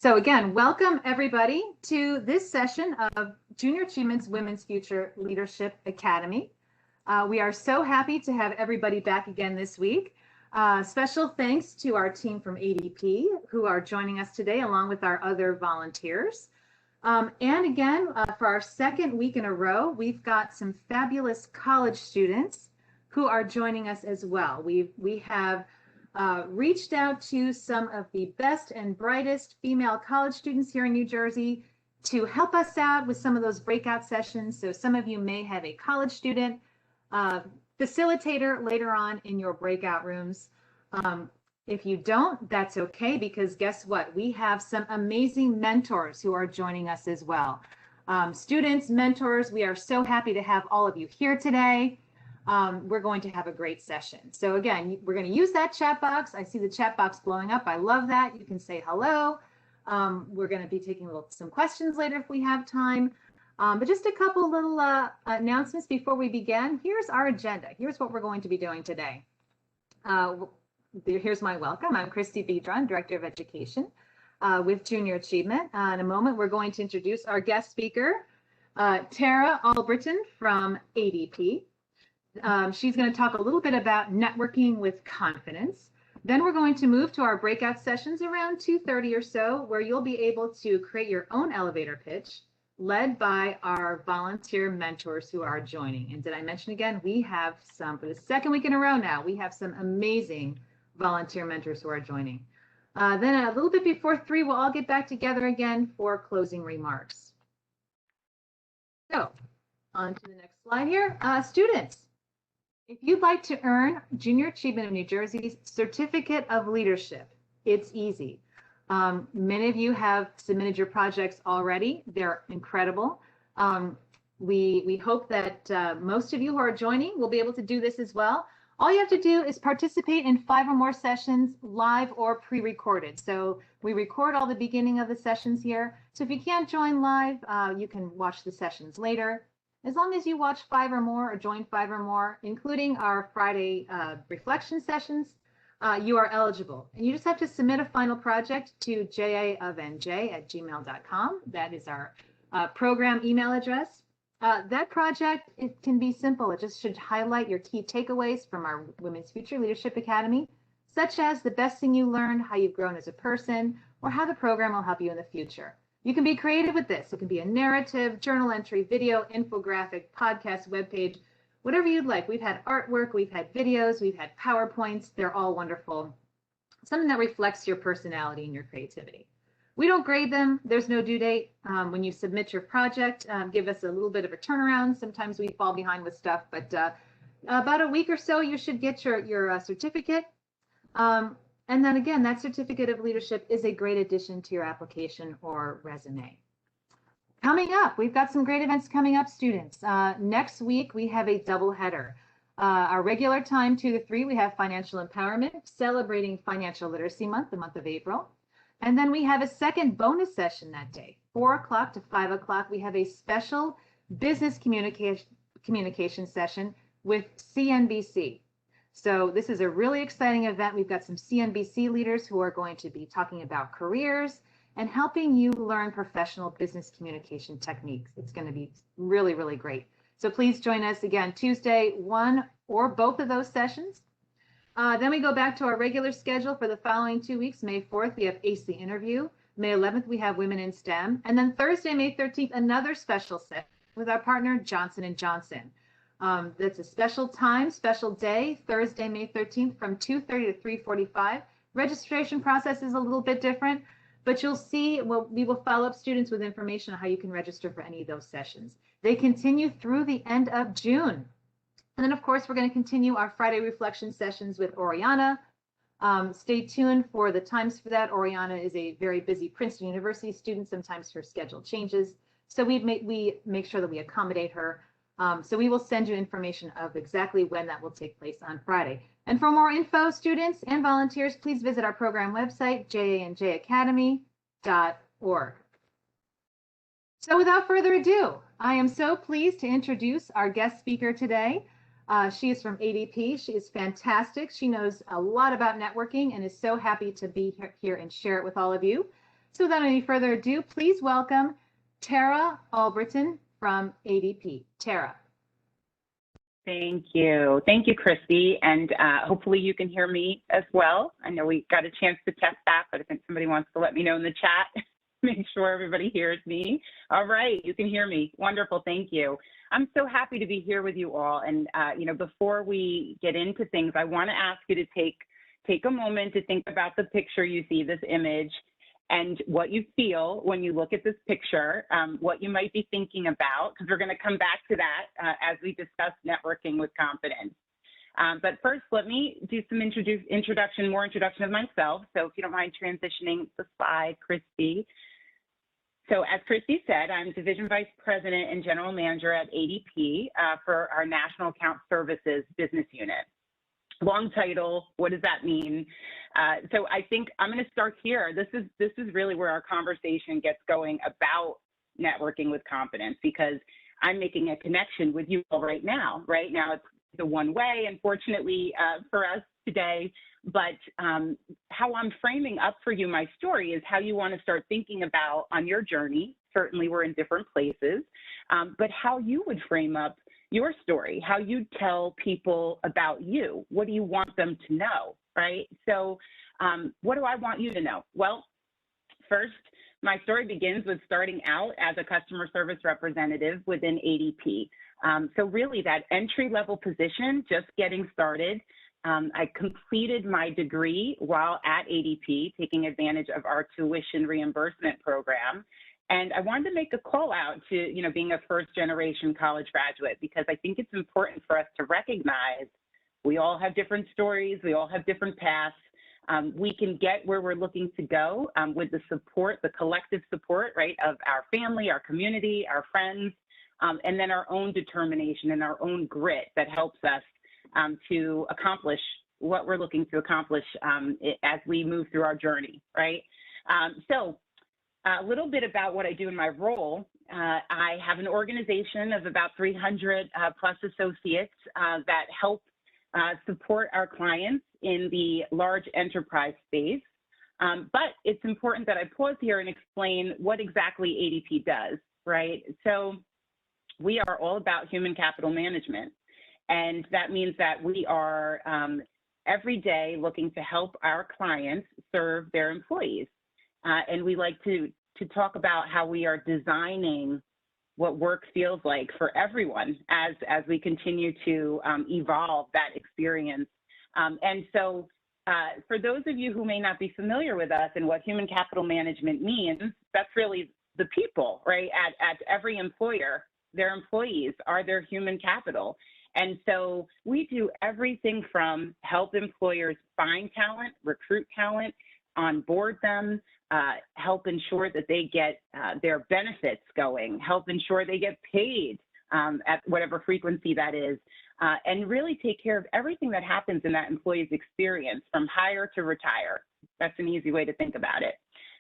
So again, welcome everybody to this session of Junior Achievement's Women's Future Leadership Academy. We are so happy to have everybody back again this week. Special thanks to our team from ADP who are joining us today along with our other volunteers. And again, for our second week in a row, we've got some fabulous college students who are joining us as well. We have reached out to some of the best and brightest female college students here in New Jersey to help us out with some of those breakout sessions. So some of you may have a college student facilitator later on in your breakout rooms. If you don't, that's okay, because guess what? We have some amazing mentors who are joining us as well. Students, mentors, we are so happy to have all of you here today. We're going to have a great session. So again, we're going to use that chat box. I see the chat box blowing up. I love that. You can say hello. We're going to be taking some questions later if we have time. But just a couple little announcements before we begin. Here's our agenda. Here's what we're going to be doing today. Here's my welcome. I'm Christy Biedron, Director of Education with Junior Achievement. In a moment, we're going to introduce our guest speaker, Tara Albritton from ADP. She's going to talk a little bit about networking with confidence. Then we're going to move to our breakout sessions around 2:30 or so, where you'll be able to create your own elevator pitch led by our volunteer mentors who are joining. And did I mention again, we have some, for the second week in a row now, we have some amazing volunteer mentors who are joining. Then a little bit before 3, we'll all get back together again for closing remarks. So on to the next slide here. Students, if you'd like to earn Junior Achievement of New Jersey's Certificate of Leadership, it's easy. Many of you have submitted your projects already. They're incredible. We hope that most of you who are joining will be able to do this as well. All you have to do is participate in 5 or more sessions, live or pre-recorded. So we record all the beginning of the sessions here. So if you can't join live, you can watch the sessions later. As long as you watch 5 or more or join 5 or more, including our Friday reflection sessions, you are eligible. And you just have to submit a final project to jaofnj@gmail.com. That is our program email address. That project, it can be simple. It just should highlight your key takeaways from our Women's Future Leadership Academy, such as the best thing you learned, how you've grown as a person, or how the program will help you in the future. You can be creative with this. It can be a narrative, journal entry, video, infographic, podcast, webpage, whatever you'd like. We've had artwork, we've had videos, we've had PowerPoints. They're all wonderful. Something that reflects your personality and your creativity. We don't grade them. There's no due date. When you submit your project, give us a little bit of a turnaround. Sometimes we fall behind with stuff, but about a week or so, you should get your certificate. And then again, that certificate of leadership is a great addition to your application or resume. Coming up, we've got some great events coming up, students. Next week, we have a double header. Our regular time, 2 to 3, we have financial empowerment, celebrating Financial Literacy Month, the month of April. And then we have a second bonus session that day, 4 o'clock to 5 o'clock. We have a special business communication session with CNBC. So this is a really exciting event. We've got some CNBC leaders who are going to be talking about careers and helping you learn professional business communication techniques. It's going to be really, really great. So please join us again, Tuesday, 1 or both of those sessions. Then we go back to our regular schedule for the following 2 weeks. May 4th, we have AC Interview. May 11th, we have Women in STEM. And then Thursday, May 13th, another special session with our partner, Johnson & Johnson. That's a special time, special day, Thursday, May 13th from 2:30 to 3:45. Registration process is a little bit different, but you'll see, we will follow up students with information on how you can register for any of those sessions. They continue through the end of June. And then, of course, we're going to continue our Friday reflection sessions with Oriana. Stay tuned for the times for that. Oriana is a very busy Princeton University student. Sometimes her schedule changes. So we make sure that we accommodate her. So we will send you information of exactly when that will take place on Friday. And for more info, students and volunteers, please visit our program website, janjacademy.org. So without further ado, I am so pleased to introduce our guest speaker today. She is from ADP. She is fantastic. She knows a lot about networking and is so happy to be here and share it with all of you. So without any further ado, please welcome Tara Albritton from ADP. Tara. Thank you. Thank you, Christy. And hopefully you can hear me as well. I know we got a chance to test that, but I think somebody wants to let me know in the chat. Make sure everybody hears me. All right, you can hear me. Wonderful, thank you. I'm so happy to be here with you all. And before we get into things, I want to ask you to take a moment to think about the picture you see, this image, and what you feel when you look at this picture, what you might be thinking about, because we're going to come back to that as we discuss networking with confidence. But first, let me do some more introduction of myself. So if you don't mind transitioning the slide, Christy. So as Christy said, I'm Division Vice President and General Manager at ADP for our National Account Services business unit. Long title, what does that mean? So I think I'm going to start here. This is really where our conversation gets going about networking with confidence, because I'm making a connection with you all right now. Right now, it's the one way, unfortunately, for us today. But how I'm framing up for you my story is how you want to start thinking about on your journey. Certainly, we're in different places, but how you would frame up your story, how you tell people about you. What do you want them to know, right? So what do I want you to know? Well, first, my story begins with starting out as a customer service representative within ADP. So really that entry-level position, just getting started. I completed my degree while at ADP, taking advantage of our tuition reimbursement program. And I wanted to make a call out to, being a first-generation college graduate, because I think it's important for us to recognize we all have different stories, we all have different paths. We can get where we're looking to go with the support, the collective support, right, of our family, our community, our friends, and then our own determination and our own grit that helps us to accomplish what we're looking to accomplish as we move through our journey, right? So a little bit about what I do in my role. I have an organization of about 300 plus associates that help support our clients in the large enterprise space. But it's important that I pause here and explain what exactly ADP does, right? So we are all about human capital management. And that means that we are every day looking to help our clients serve their employees. And we like to talk about how we are designing what work feels like for everyone as we continue to evolve that experience. And so for those of you who may not be familiar with us and what human capital management means, that's really the people, right? At every employer, their employees are their human capital. And so we do everything from help employers find talent, recruit talent, onboard them, help ensure that they get their benefits going, help ensure they get paid at whatever frequency that is, and really take care of everything that happens in that employee's experience from hire to retire. That's an easy way to think about it.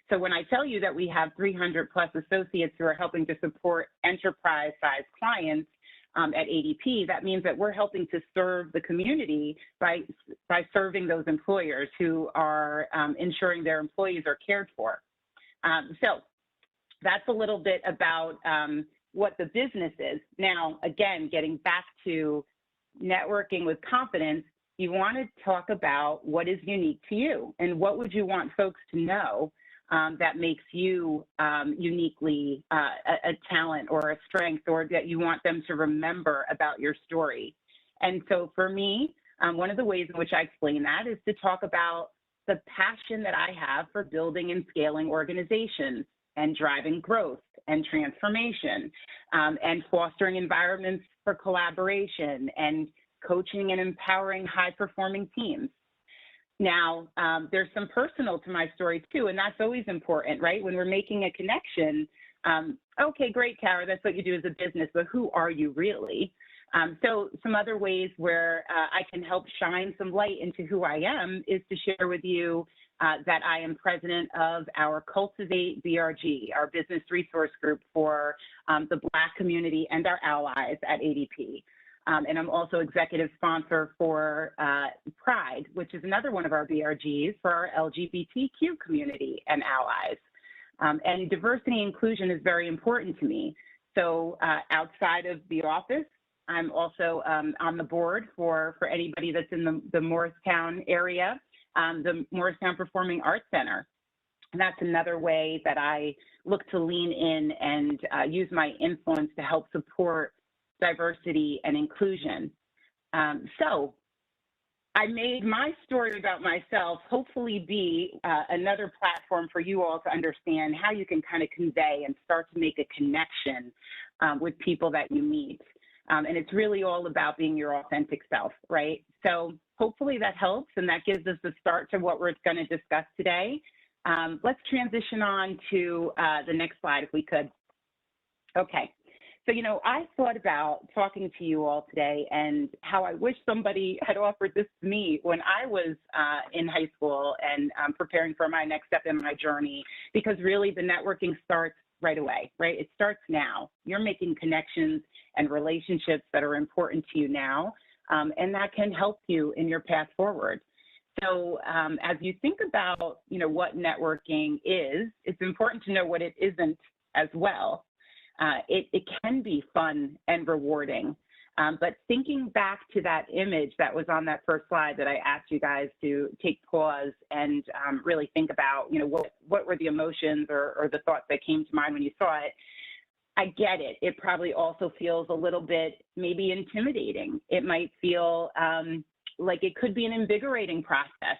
So when I tell you that we have 300 plus associates who are helping to support enterprise-sized clients, at ADP, that means that we're helping to serve the community by serving those employers who are ensuring their employees are cared for. So that's a little bit about what the business is. Now, again, getting back to networking with confidence, you want to talk about what is unique to you and what would you want folks to know that makes you uniquely a talent or a strength, or that you want them to remember about your story. And so for me, one of the ways in which I explain that is to talk about the passion that I have for building and scaling organizations and driving growth and transformation and fostering environments for collaboration and coaching and empowering high-performing teams. Now, there's some personal to my story too, and that's always important, right? When we're making a connection, okay, great, Tara, that's what you do as a business, but who are you really? So some other ways where I can help shine some light into who I am is to share with you that I am president of our Cultivate BRG, our business resource group for the Black community and our allies at ADP. And I'm also executive sponsor for Pride, which is another one of our BRGs for our LGBTQ community and allies. And diversity and inclusion is very important to me. So outside of the office, I'm also on the board for anybody that's in the Morristown area, the Morristown Performing Arts Center. And that's another way that I look to lean in and use my influence to help support diversity and inclusion. So I made my story about myself hopefully be another platform for you all to understand how you can kind of convey and start to make a connection with people that you meet. And it's really all about being your authentic self, right? So hopefully that helps, and that gives us a start to what we're going to discuss today. Let's transition on to the next slide, if we could. Okay. So, you know, I thought about talking to you all today and how I wish somebody had offered this to me when I was in high school and preparing for my next step in my journey, because really the networking starts right away, right? It starts now. You're making connections and relationships that are important to you now, and that can help you in your path forward. So as you think about, you know, what networking is, it's important to know what it isn't as well. It can be fun and rewarding, but thinking back to that image that was on that first slide that I asked you guys to take pause and really think about, you know, what were the emotions or the thoughts that came to mind when you saw it. I get it. It probably also feels a little bit maybe intimidating. It might feel like it could be an invigorating process,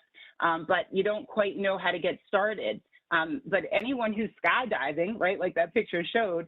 but you don't quite know how to get started. But anyone who's skydiving, right, like that picture showed,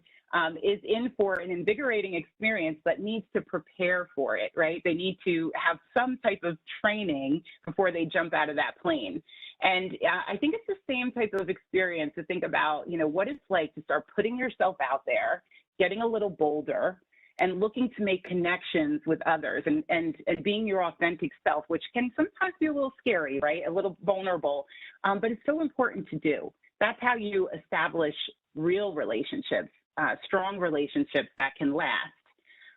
is in for an invigorating experience but needs to prepare for it, right? They need to have some type of training before they jump out of that plane. And I think it's the same type of experience to think about, you know, what it's like to start putting yourself out there, getting a little bolder, and looking to make connections with others and being your authentic self, which can sometimes be a little scary, right? A little vulnerable, but it's so important to do. That's how you establish real relationships, strong relationships that can last.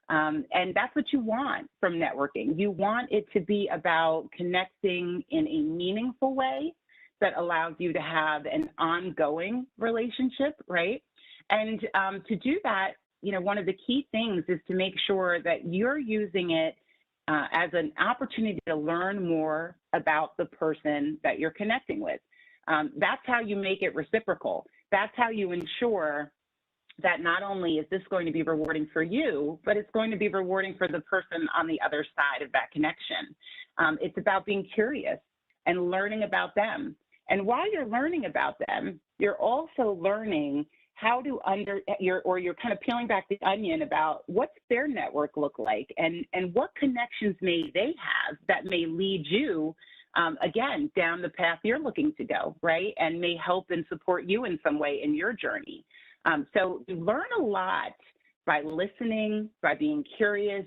And that's what you want from networking. You want it to be about connecting in a meaningful way that allows you to have an ongoing relationship, right? And to do that, you know, one of the key things is to make sure that you're using it as an opportunity to learn more about the person that you're connecting with. That's how you make it reciprocal. That's how you ensure that not only is this going to be rewarding for you, but it's going to be rewarding for the person on the other side of that connection. It's about being curious and learning about them. And while you're learning about them, you're also learning how to you're kind of peeling back the onion about what's their network look like and what connections may they have that may lead you, again, down the path you're looking to go, right? And may help and support you in some way in your journey. So you learn a lot by listening, by being curious,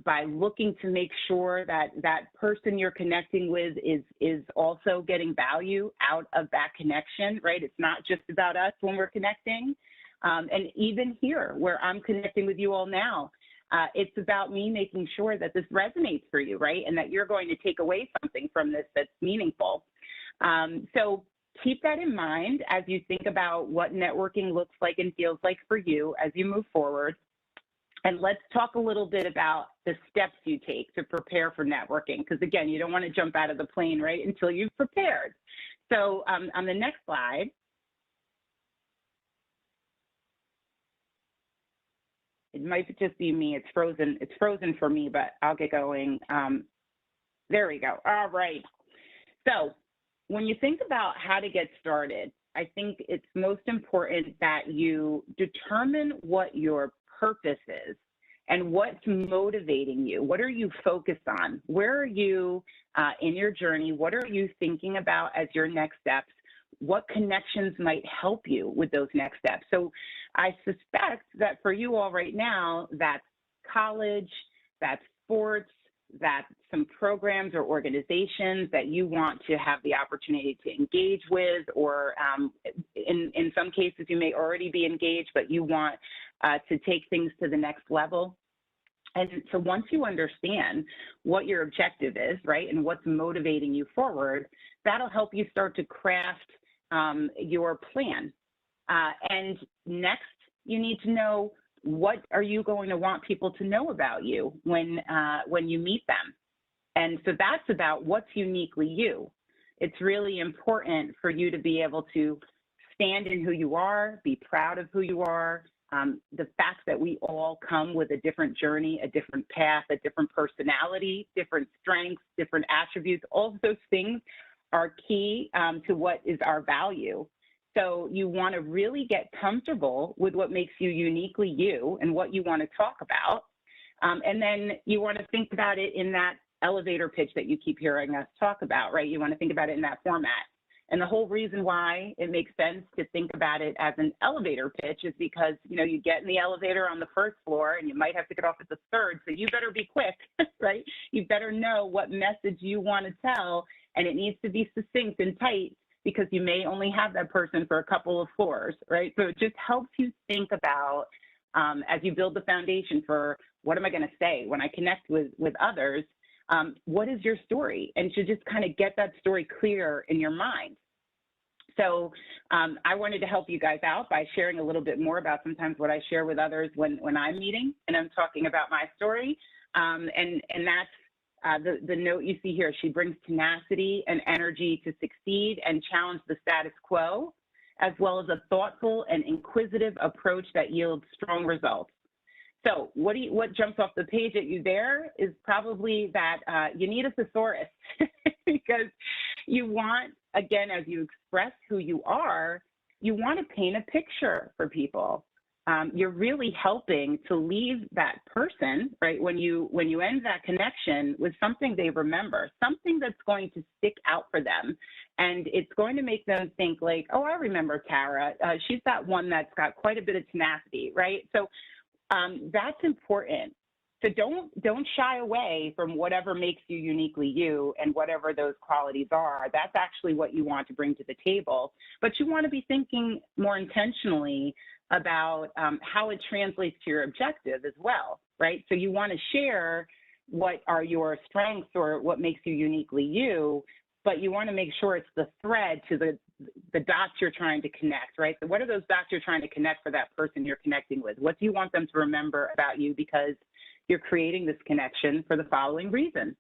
by looking to make sure that that person you're connecting with is also getting value out of that connection, right? It's not just about us when we're connecting. And even here, where I'm connecting with you all now, it's about me making sure that this resonates for you, right? And that you're going to take away something from this that's meaningful. So keep that in mind as you think about what networking looks like and feels like for you as you move forward. And let's talk a little bit about the steps you take to prepare for networking, because again, you don't want to jump out of the plane, right, until you've prepared. So on the next slide, it might just be me. It's frozen for me, but I'll get going. There we go. All right. So when you think about how to get started, I think it's most important that you determine what your purpose is and what's motivating you. What are you focused on? Where are you in your journey? What are you thinking about as your next steps? What connections might help you with those next steps? So I suspect that for you all right now, that's college, that's sports, that's some programs or organizations that you want to have the opportunity to engage with, or in some cases you may already be engaged, but you want to take things to the next level. And so once you understand what your objective is, right, and what's motivating you forward, that'll help you start to craft your plan. And next, you need to know, what are you going to want people to know about you when you meet them? And so that's about what's uniquely you. It's really important for you to be able to stand in who you are, be proud of who you are. The fact that we all come with a different journey, a different path, a different personality, different strengths, different attributes, all of those things are key to what is our value. So you want to really get comfortable with what makes you uniquely you and what you want to talk about. And then you want to think about it in that elevator pitch that you keep hearing us talk about, right? You want to think about it in that format. And the whole reason why it makes sense to think about it as an elevator pitch is because, you get in the elevator on the first floor and you might have to get off at the third, so you better be quick, right? You better know what message you want to tell, and it needs to be succinct and tight because you may only have that person for a couple of floors, right? So it just helps you think about, as you build the foundation for what am I going to say when I connect with others, what is your story? And to just kind of get that story clear in your mind. So I wanted to help you guys out by sharing a little bit more about sometimes what I share with others when I'm meeting and I'm talking about my story. And that's the note you see here. She brings tenacity and energy to succeed and challenge the status quo, as well as a thoughtful and inquisitive approach that yields strong results. So what jumps off the page at you there is probably that you need a thesaurus because you want, again, as you express who you are, you want to paint a picture for people. You're really helping to leave that person, right, when you end that connection with something they remember, something that's going to stick out for them. And it's going to make them think like, oh, I remember Tara. She's that one that's got quite a bit of tenacity, right? So that's important. So don't shy away from whatever makes you uniquely you and whatever those qualities are. That's actually what you want to bring to the table. But you want to be thinking more intentionally about how it translates to your objective as well, right? So you want to share what are your strengths or what makes you uniquely you, but you want to make sure it's the thread to the dots you're trying to connect, right? So what are those dots you're trying to connect for that person you're connecting with? What do you want them to remember about you because you're creating this connection for the following reason?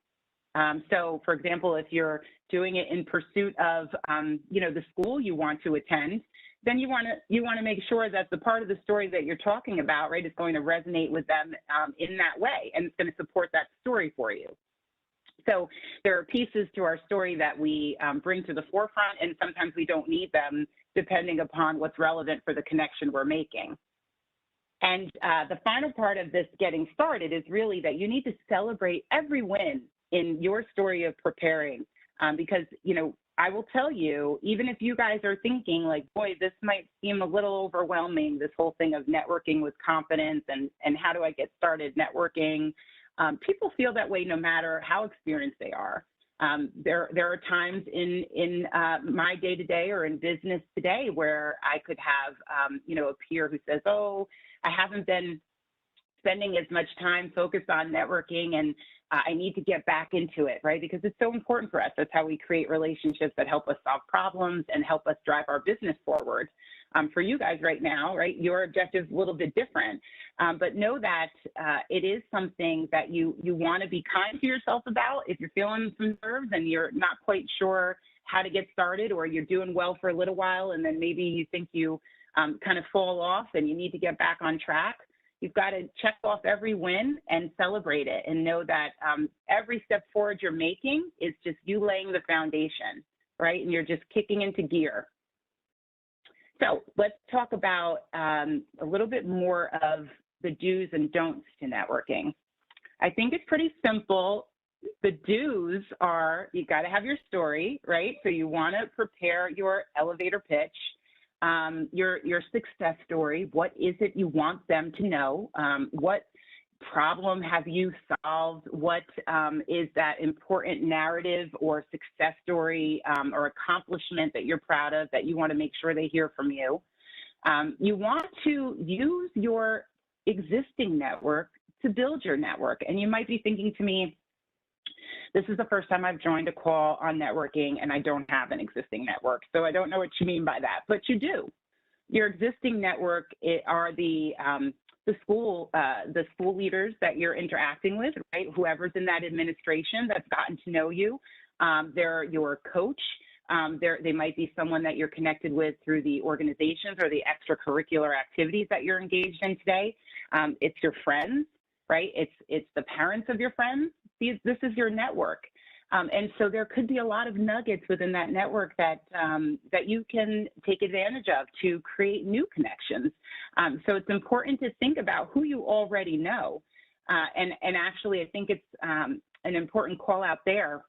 So, for example, if you're doing it in pursuit of, the school you want to attend, then you want to make sure that the part of the story that you're talking about, right, is going to resonate with them in that way, and it's going to support that story for you. So there are pieces to our story that we bring to the forefront, and sometimes we don't need them depending upon what's relevant for the connection we're making. And the final part of this getting started is really that you need to celebrate every win in your story of preparing, because, I will tell you, even if you guys are thinking like, boy, this might seem a little overwhelming, this whole thing of networking with confidence and how do I get started networking? People feel that way no matter how experienced they are. There are times in my day-to-day or in business today where I could have, a peer who says, oh, I haven't been spending as much time focused on networking and I need to get back into it, right? Because it's so important for us. That's how we create relationships that help us solve problems and help us drive our business forward. For you guys right now, right, your objective is a little bit different, but know that it is something that you want to be kind to yourself about. If you're feeling some nerves and you're not quite sure how to get started, or you're doing well for a little while and then maybe you think you kind of fall off and you need to get back on track, you've got to check off every win and celebrate it and know that every step forward you're making is just you laying the foundation, right? And you're just kicking into gear. So let's talk about a little bit more of the do's and don'ts to networking. I think it's pretty simple. The do's are you got to have your story, right? So you want to prepare your elevator pitch. Your success story. What is it you want them to know? What problem have you solved? What is that important narrative or success story or accomplishment that you're proud of that you want to make sure they hear from you? You want to use your existing network to build your network. And you might be thinking to me, this is the first time I've joined a call on networking and I don't have an existing network. So I don't know what you mean by that, but you do. Your existing network are the school leaders that you're interacting with, right? Whoever's in that administration that's gotten to know you. They're your coach. They might be someone that you're connected with through the organizations or the extracurricular activities that you're engaged in today. It's your friends, right? It's the parents of your friends. This is your network. And so there could be a lot of nuggets within that network that you can take advantage of to create new connections. So it's important to think about who you already know. And actually, I think it's an important call out there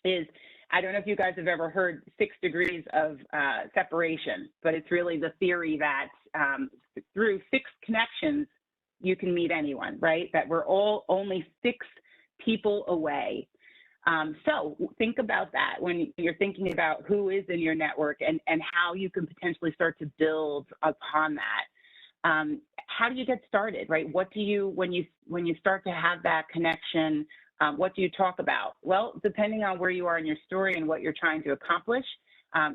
is, I don't know if you guys have ever heard 6 degrees of separation, but it's really the theory that through 6 connections, you can meet anyone, right? That we're all only 6 people away. So think about that when you're thinking about who is in your network and how you can potentially start to build upon that. How do you get started, right? What do you, when you start to have that connection, what do you talk about? Well, depending on where you are in your story and what you're trying to accomplish,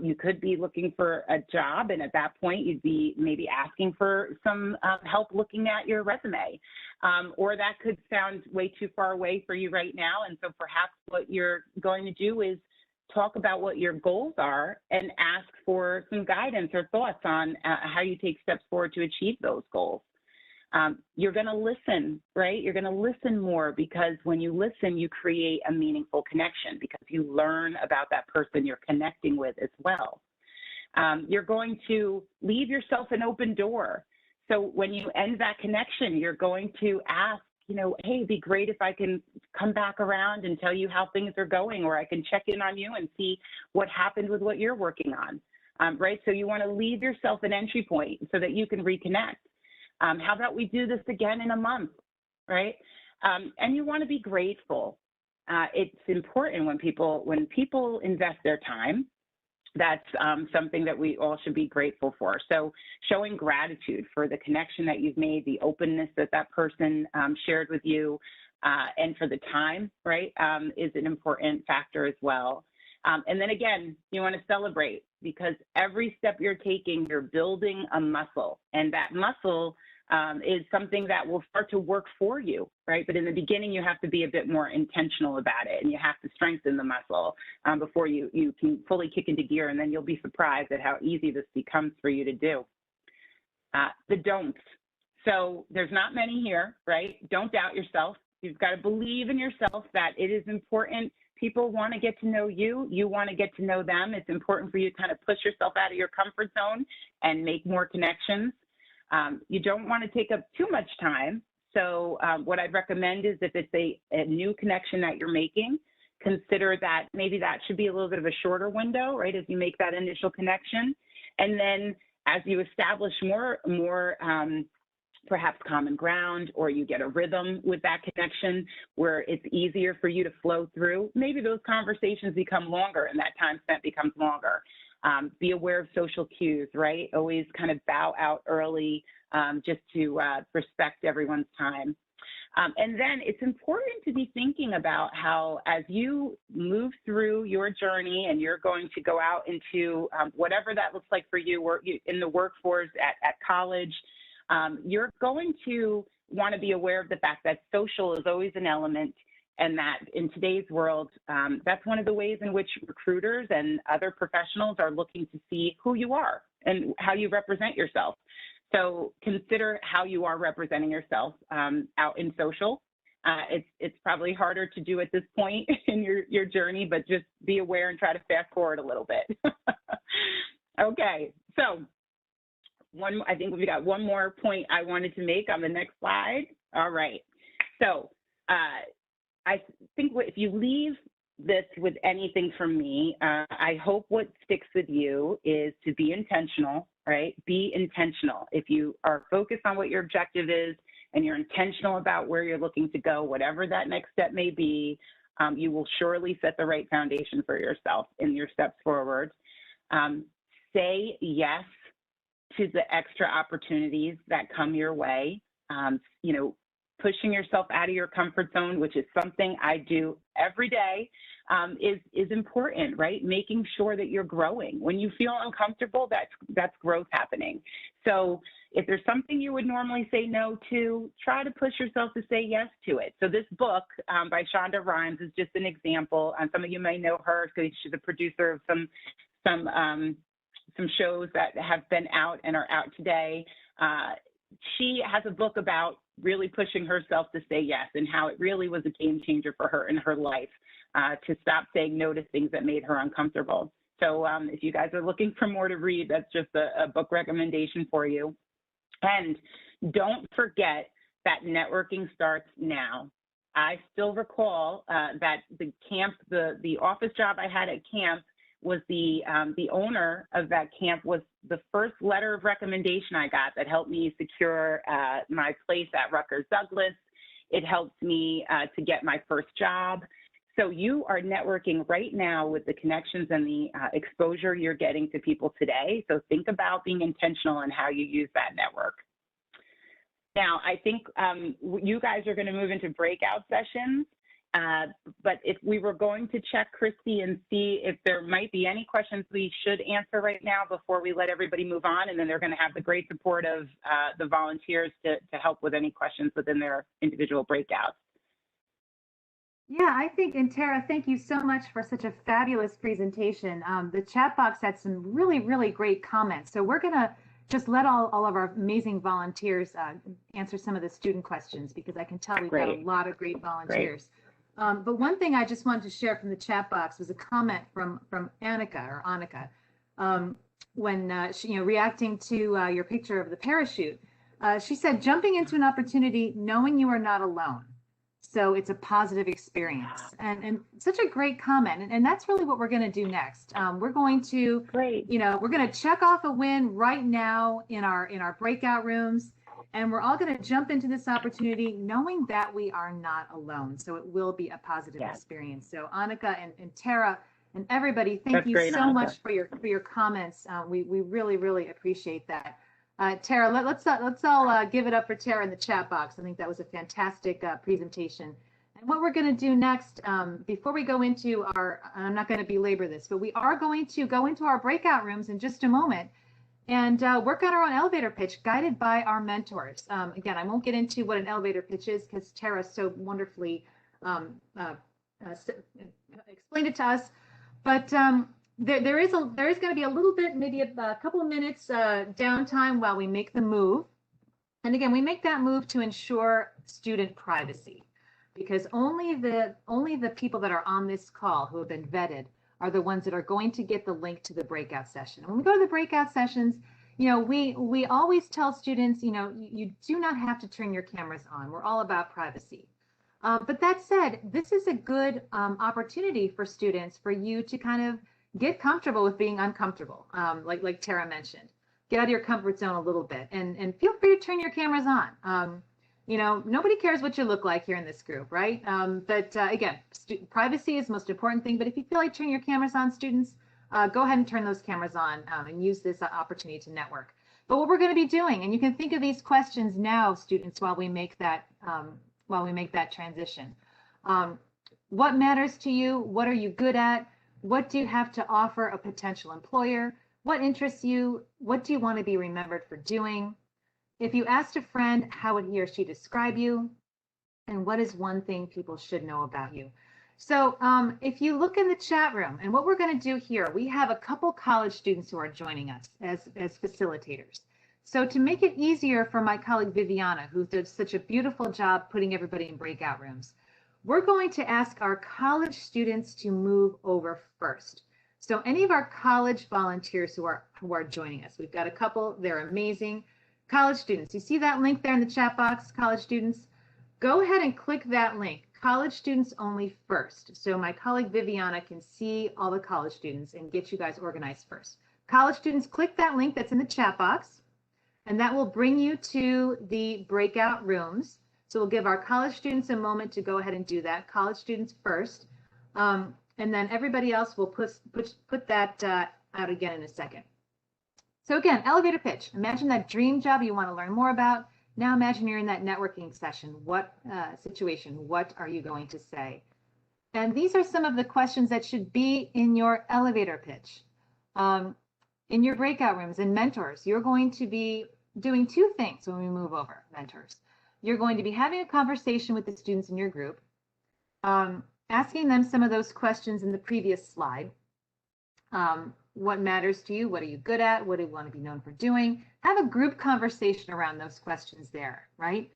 you could be looking for a job, and at that point, you'd be maybe asking for some help looking at your resume. Or that could sound way too far away for you right now, and so perhaps what you're going to do is talk about what your goals are and ask for some guidance or thoughts on how you take steps forward to achieve those goals. You're going to listen, right? You're going to listen more, because when you listen, you create a meaningful connection because you learn about that person you're connecting with as well. You're going to leave yourself an open door. So when you end that connection, you're going to ask, hey, it'd be great if I can come back around and tell you how things are going, or I can check in on you and see what happened with what you're working on, right? So you want to leave yourself an entry point so that you can reconnect. How about we do this again in a month, right? And you want to be grateful. It's important when people invest their time. That's something that we all should be grateful for. So showing gratitude for the connection that you've made, the openness that that person shared with you, and for the time, right, is an important factor as well. And then again, you want to celebrate, because every step you're taking, you're building a muscle, and that muscle is something that will start to work for you, right? But in the beginning, you have to be a bit more intentional about it, and you have to strengthen the muscle before you can fully kick into gear, and then you'll be surprised at how easy this becomes for you to do. The don'ts. So there's not many here, right? Don't doubt yourself. You've got to believe in yourself that it is important. People want to get to know you. You want to get to know them. It's important for you to kind of push yourself out of your comfort zone and make more connections. You don't want to take up too much time. So what I'd recommend is, if it's a new connection that you're making, consider that maybe that should be a little bit of a shorter window, right, as you make that initial connection. And then as you establish more perhaps common ground, or you get a rhythm with that connection where it's easier for you to flow through, maybe those conversations become longer and that time spent becomes longer. Be aware of social cues, right? Always kind of bow out early just to respect everyone's time. And then it's important to be thinking about how, as you move through your journey and you're going to go out into whatever that looks like for you, or in the workforce, at college, you're going to want to be aware of the fact that social is always an element, and that in today's world, that's one of the ways in which recruiters and other professionals are looking to see who you are and how you represent yourself. So consider how you are representing yourself out in social. It's probably harder to do at this point in your journey, but just be aware and try to fast forward a little bit. Okay, so I think we've got one more point I wanted to make on the next slide. All right, so I think if you leave this with anything from me, I hope what sticks with you is to be intentional, right? Be intentional. If you are focused on what your objective is and you're intentional about where you're looking to go, whatever that next step may be, you will surely set the right foundation for yourself in your steps forward. Say yes to the extra opportunities that come your way. Pushing yourself out of your comfort zone, which is something I do every day. is important, right? Making sure that you're growing. When you feel uncomfortable, that's growth happening. So if there's something you would normally say no to, try to push yourself to say yes to it. So this book by Shonda Rhimes is just an example. Some of you may know her because she's a producer of some shows that have been out and are out today. She has a book about really pushing herself to say yes and how it really was a game changer for her in her life to stop saying no to things that made her uncomfortable. So if you guys are looking for more to read, that's just a book recommendation for you. And don't forget that networking starts now. I still recall that the camp, the office job I had at camp was the owner of that camp was the first letter of recommendation I got that helped me secure my place at Rutgers Douglas. It helped me to get my first job. So you are networking right now with the connections and the exposure you're getting to people today. So think about being intentional in how you use that network. Now, I think you guys are going to move into breakout sessions. But if we were going to check Christy and see if there might be any questions we should answer right now before we let everybody move on, and then they're going to have the great support of the volunteers to help with any questions within their individual breakouts. Yeah, I think, and Tara, thank you so much for such a fabulous presentation. The chat box had some really, really great comments. So we're going to just let all of our amazing volunteers answer some of the student questions, because I can tell we've got a lot of great volunteers. But one thing I just wanted to share from the chat box was a comment from Annika, when she, reacting to your picture of the parachute. She said, jumping into an opportunity knowing you are not alone. So it's a positive experience, and such a great comment. And that's really what we're going to do next. We're going to, we're going to check off a win right now in our breakout rooms. And we're all going to jump into this opportunity knowing that we are not alone. So it will be a positive experience. So Annika and Tara and everybody, thank you so much for your comments. We really, really appreciate that. Tara, let's all give it up for Tara in the chat box. I think that was a fantastic presentation. And what we're going to do next, before we go into I'm not going to belabor this, but we are going to go into our breakout rooms in just a moment and work on our own elevator pitch guided by our mentors. Again, I won't get into what an elevator pitch is because Tara so wonderfully explained it to us. But there is going to be a little bit, maybe a couple of minutes downtime while we make the move. And again, we make that move to ensure student privacy, because only the people that are on this call who have been vetted are the ones that are going to get the link to the breakout session. And when we go to the breakout sessions, we always tell students, you do not have to turn your cameras on. We're all about privacy. But that said, this is a good opportunity for students, for you to kind of get comfortable with being uncomfortable, like Tara mentioned. Get out of your comfort zone a little bit, and feel free to turn your cameras on. Nobody cares what you look like here in this group, right? But again, privacy is the most important thing. But if you feel like turning your cameras on, students, go ahead and turn those cameras on and use this opportunity to network. But what we're going to be doing, and you can think of these questions now, students, while we make that transition. What matters to you? What are you good at? What do you have to offer a potential employer? What interests you? What do you want to be remembered for doing? If you asked a friend, how would he or she describe you? And what is one thing people should know about you? So if you look in the chat room, and what we're going to do here, we have a couple college students who are joining us as facilitators. So to make it easier for my colleague Viviana, who did such a beautiful job putting everybody in breakout rooms, we're going to ask our college students to move over first. So any of our college volunteers who are joining us, we've got a couple, they're amazing. College students, you see that link there in the chat box, college students? Go ahead and click that link, college students only first. So my colleague Viviana can see all the college students and get you guys organized first. College students, click that link that's in the chat box, and that will bring you to the breakout rooms. So we'll give our college students a moment to go ahead and do that. College students first, and then everybody else will put that out again in a second. So again, elevator pitch. Imagine that dream job you want to learn more about. Now imagine you're in that networking session. What situation? What are you going to say? And these are some of the questions that should be in your elevator pitch. In your breakout rooms and mentors, you're going to be doing two things when we move over, mentors. You're going to be having a conversation with the students in your group, asking them some of those questions in the previous slide. What matters to you? What are you good at? What do you want to be known for doing? Have a group conversation around those questions there, right?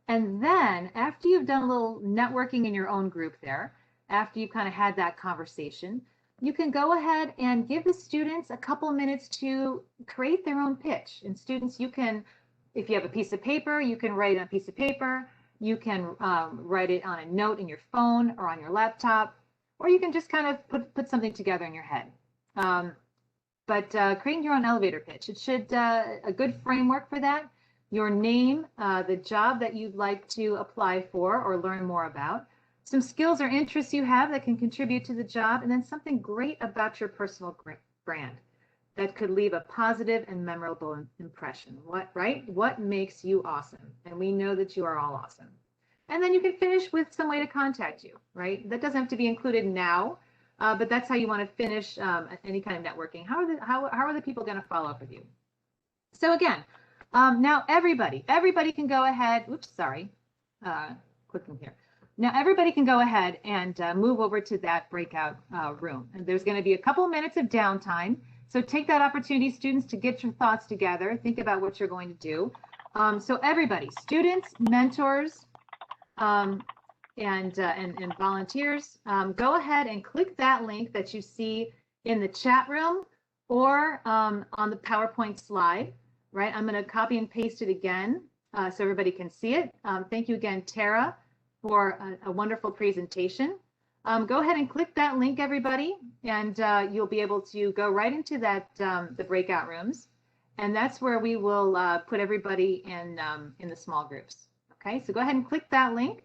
And then after you've done a little networking in your own group there, after you've kind of had that conversation, you can go ahead and give the students a couple minutes to create their own pitch. And students, you can, if you have a piece of paper, you can write on a piece of paper. You can write it on a note in your phone or on your laptop, or you can just kind of put something together in your head. But creating your own elevator pitch, it should, a good framework for that, your name, the job that you'd like to apply for or learn more about, some skills or interests you have that can contribute to the job, and then something great about your personal brand that could leave a positive and memorable impression. What makes you awesome? And we know that you are all awesome. And then you can finish with some way to contact you, right? That doesn't have to be included now, but that's how you want to finish any kind of networking. How are the people going to follow up with you? So again, now everybody can go ahead. Oops, sorry, clicking here. Now everybody can go ahead and move over to that breakout room. And there's going to be a couple minutes of downtime. So take that opportunity, students, to get your thoughts together. Think about what you're going to do. So everybody, students, mentors, and volunteers, go ahead and click that link that you see in the chat room or on the PowerPoint slide, right? I'm going to copy and paste it again so everybody can see it. Thank you again, Tara, for a wonderful presentation. Go ahead and click that link, everybody, and you'll be able to go right into that the breakout rooms, and that's where we will put everybody in the small groups. Okay, so go ahead and click that link.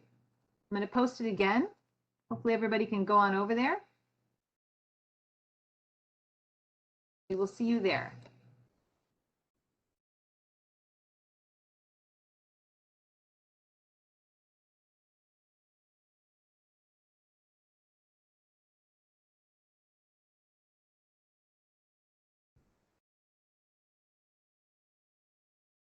I'm going to post it again. Hopefully everybody can go on over there. We will see you there.